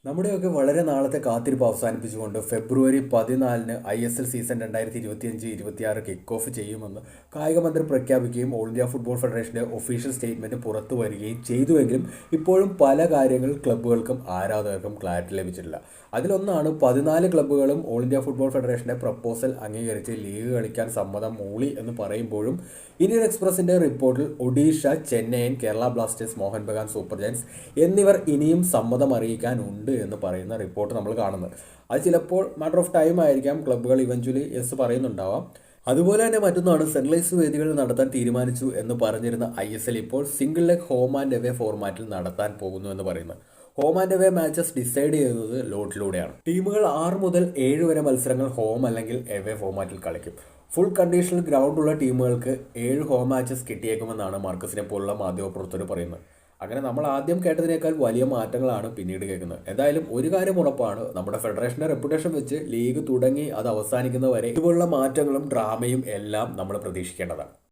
നമ്മുടെയൊക്കെ വളരെ നാളത്തെ കാത്തിരിപ്പ് അവസാനിപ്പിച്ചുകൊണ്ട് ഫെബ്രുവരി 14-ന് ISL സീസൺ 2025-26 കിക്ക് ഓഫ് ചെയ്യുമെന്ന് കായികമന്ത്രി പ്രഖ്യാപിക്കുകയും ഓൾ ഇന്ത്യ ഫുട്ബോൾ ഫെഡറേഷന്റെ ഒഫീഷ്യൽ സ്റ്റേറ്റ്മെന്റ് പുറത്തു വരികയും ചെയ്തുവെങ്കിലും ഇപ്പോഴും പല കാര്യങ്ങൾ ക്ലബ്ബുകൾക്കും ആരാധകർക്കും ക്ലാരിറ്റി ലഭിച്ചിട്ടില്ല. അതിലൊന്നാണ് 14 ക്ലബ്ബുകളും ഓൾ ഇന്ത്യ ഫുട്ബോൾ ഫെഡറേഷന്റെ പ്രപ്പോസൽ അംഗീകരിച്ച് ലീഗ് കളിക്കാൻ സമ്മതം മൂളി എന്ന് പറയുമ്പോഴും ഇന്ത്യൻ എക്സ്പ്രസിന്റെ റിപ്പോർട്ടിൽ Odisha, Chennaiyin, Kerala blasters, Mohun Bagan super giants എന്നിവർ ഇനിയും സമ്മതം അറിയിക്കാനുണ്ട് എന്ന് പറയുന്ന റിപ്പോർട്ട് നമ്മൾ കാണുന്നത്. അത് ചിലപ്പോൾ മാറ്റർ ഓഫ് ടൈം ആയിരിക്കാം, ക്ലബ്ബുകൾ ഇവഞ്ച്വലി യെസ് പറയുന്നുണ്ടാവാം. അതുപോലെ തന്നെ മറ്റൊന്നാണ് സെൻട്രലൈസ് വേദികൾ നടത്താൻ തീരുമാനിച്ചു എന്ന് പറഞ്ഞിരുന്ന ISL ഇപ്പോൾ single leg home and away ഫോർമാറ്റിൽ നടത്താൻ പോകുന്നു എന്ന് പറയുന്നത്. Home and away matches decide ചെയ്യുന്നത് ലോട്ടിലൂടെയാണ്. ടീമുകൾ 6 മുതൽ 7 വരെ മത്സരങ്ങൾ ഹോം അല്ലെങ്കിൽ എവേ ഫോർമാറ്റിൽ കളിക്കും. ഫുൾ കണ്ടീഷണൽ ഗ്രൗണ്ടുള്ള ടീമുകൾക്ക് 7 ഹോം മാച്ചസ് കിട്ടിയേക്കുമെന്നാണ് മാർക്കസിനെ പോലുള്ള മാധ്യമപ്രവർത്തകർ പറയുന്നത്. അങ്ങനെ നമ്മൾ ആദ്യം കേട്ടതിനേക്കാൾ വലിയ മാറ്റങ്ങളാണ് പിന്നീട് കേൾക്കുന്നത്. എന്തായാലും ഒരു കാര്യം ഉറപ്പാണ്, നമ്മുടെ ഫെഡറേഷന്റെ റെപ്യൂട്ടേഷൻ വെച്ച് ലീഗ് തുടങ്ങി അത് അവസാനിക്കുന്നവരെ ഇതുപോലുള്ള മാറ്റങ്ങളും ഡ്രാമയും എല്ലാം നമ്മൾ പ്രതീക്ഷിക്കേണ്ടതാണ്.